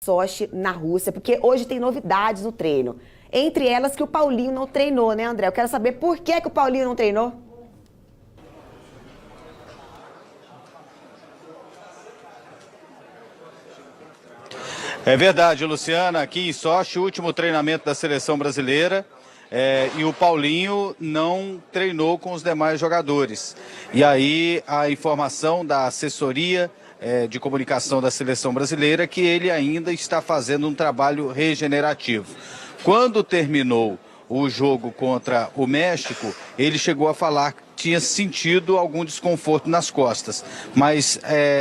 Sochi, na Rússia, porque hoje tem novidades no treino. Entre elas que o Paulinho não treinou, né, André? Eu quero saber por que o Paulinho não treinou. É verdade, Luciana, aqui em Sochi, o último treinamento da seleção brasileira, e o Paulinho não treinou com os demais jogadores. E aí a informação da assessoria de comunicação da seleção brasileira é que ele ainda está fazendo um trabalho regenerativo. Quando terminou o jogo contra o México, ele chegou a falar que tinha sentido algum desconforto nas costas. Mas,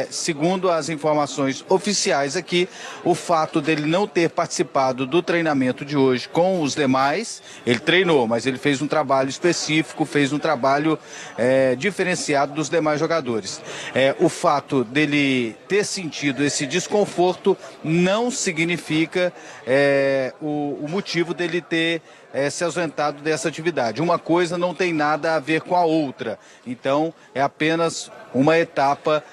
segundo as informações oficiais aqui, o fato dele não ter participado do treinamento de hoje com os demais, ele treinou, mas ele fez um trabalho específico, fez um trabalho diferenciado dos demais jogadores. O fato dele ter sentido esse desconforto não significa o motivo dele ter se ausentado dessa atividade. Uma coisa não tem nada a ver com a outra. Então, é apenas uma etapa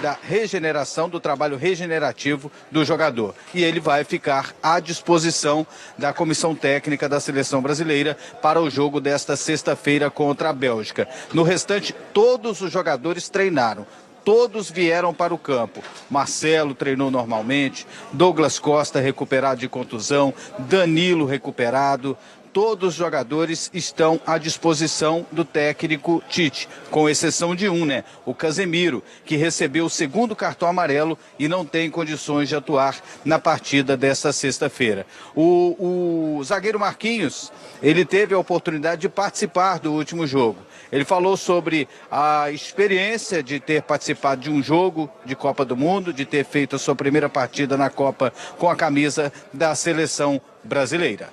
da regeneração, do trabalho regenerativo do jogador. E ele vai ficar à disposição da comissão técnica da seleção brasileira para o jogo desta sexta-feira contra a Bélgica. No restante, todos os jogadores treinaram. Todos vieram para o campo. Marcelo treinou normalmente, Douglas Costa recuperado de contusão, Danilo recuperado. Todos os jogadores estão à disposição do técnico Tite, com exceção de um, né? O Casemiro, que recebeu o segundo cartão amarelo e não tem condições de atuar na partida desta sexta-feira. O zagueiro Marquinhos, ele teve a oportunidade de participar do último jogo. Ele falou sobre a experiência de ter participado de um jogo de Copa do Mundo, de ter feito a sua primeira partida na Copa com a camisa da seleção brasileira.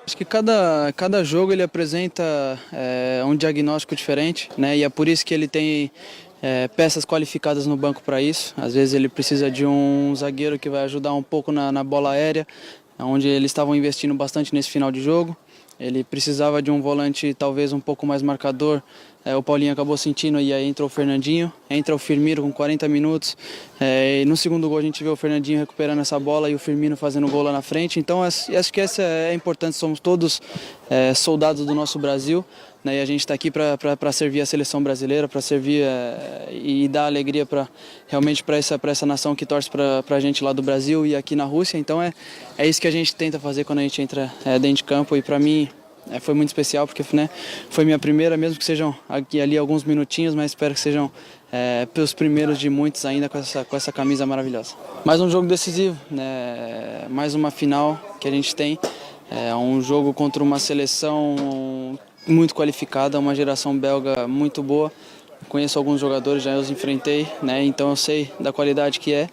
Acho que cada jogo ele apresenta um diagnóstico diferente, né? E é por isso que ele tem peças qualificadas no banco para isso. Às vezes ele precisa de um zagueiro que vai ajudar um pouco na bola aérea, onde eles estavam investindo bastante nesse final de jogo. Ele precisava de um volante talvez um pouco mais marcador. O Paulinho acabou sentindo e aí entrou o Fernandinho, entra o Firmino com 40 minutos. E no segundo gol a gente vê o Fernandinho recuperando essa bola e o Firmino fazendo o gol lá na frente. Então acho que essa é importante, somos todos soldados do nosso Brasil, né? E a gente está aqui para servir a seleção brasileira, para servir e dar alegria realmente para essa nação que torce para a gente lá do Brasil e aqui na Rússia. Então é isso que a gente tenta fazer quando a gente entra dentro de campo e para mim foi muito especial porque, né, foi minha primeira, mesmo que sejam aqui ali alguns minutinhos, mas espero que sejam os primeiros de muitos ainda com essa camisa maravilhosa. Mais um jogo decisivo, né? Mais uma final que a gente tem, um jogo contra uma seleção muito qualificada, uma geração belga muito boa. Conheço alguns jogadores, já os enfrentei, né? Então eu sei da qualidade que é.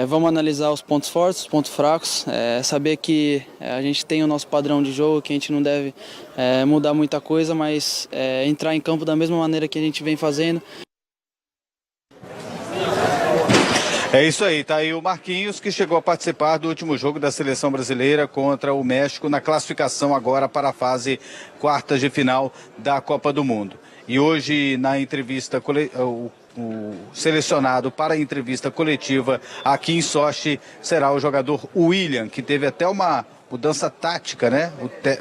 Vamos analisar os pontos fortes, os pontos fracos, saber que a gente tem o nosso padrão de jogo, que a gente não deve mudar muita coisa, mas entrar em campo da mesma maneira que a gente vem fazendo. É isso aí, tá aí o Marquinhos, que chegou a participar do último jogo da seleção brasileira contra o México na classificação agora para a fase quartas de final da Copa do Mundo. E hoje na entrevista o selecionado para a entrevista coletiva aqui em Sochi será o jogador William, que teve até uma mudança tática, né?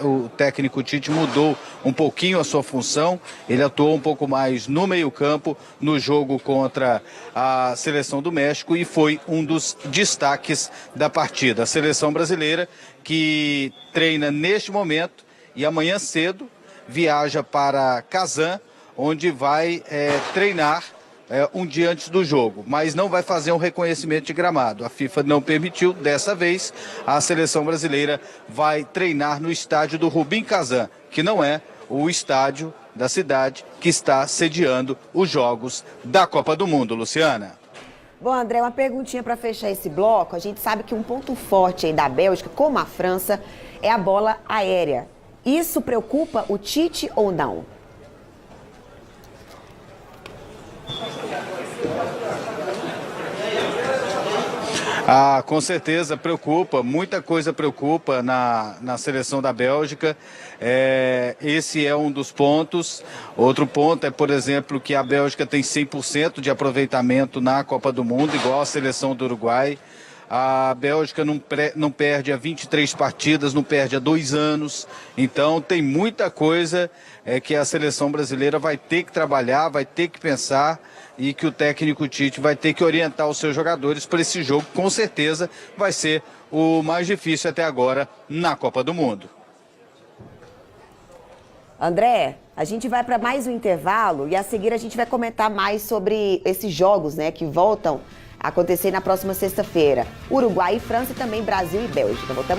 O técnico Tite mudou um pouquinho a sua função, ele atuou um pouco mais no meio-campo no jogo contra a seleção do México e foi um dos destaques da partida. A seleção brasileira que treina neste momento e amanhã cedo viaja para Kazan, onde vai treinar um dia antes do jogo, mas não vai fazer um reconhecimento de gramado. A FIFA não permitiu, dessa vez a seleção brasileira vai treinar no estádio do Rubin Kazan, que não é o estádio da cidade que está sediando os jogos da Copa do Mundo, Luciana. Bom, André, uma perguntinha para fechar esse bloco. A gente sabe que um ponto forte aí da Bélgica, como a França, é a bola aérea. Isso preocupa o Tite ou não? Com certeza preocupa, muita coisa preocupa na seleção da Bélgica. Esse é um dos pontos. Outro ponto é, por exemplo, que a Bélgica tem 100% de aproveitamento na Copa do Mundo, igual a seleção do Uruguai. A Bélgica não perde há 23 partidas, não perde há 2 anos. Então tem muita coisa que a seleção brasileira vai ter que trabalhar, vai ter que pensar e que o técnico Tite vai ter que orientar os seus jogadores para esse jogo, que com certeza vai ser o mais difícil até agora na Copa do Mundo. André, a gente vai para mais um intervalo e a seguir a gente vai comentar mais sobre esses jogos, né, que voltam a acontecer na próxima sexta-feira. Uruguai e França e também Brasil e Bélgica. Voltamos.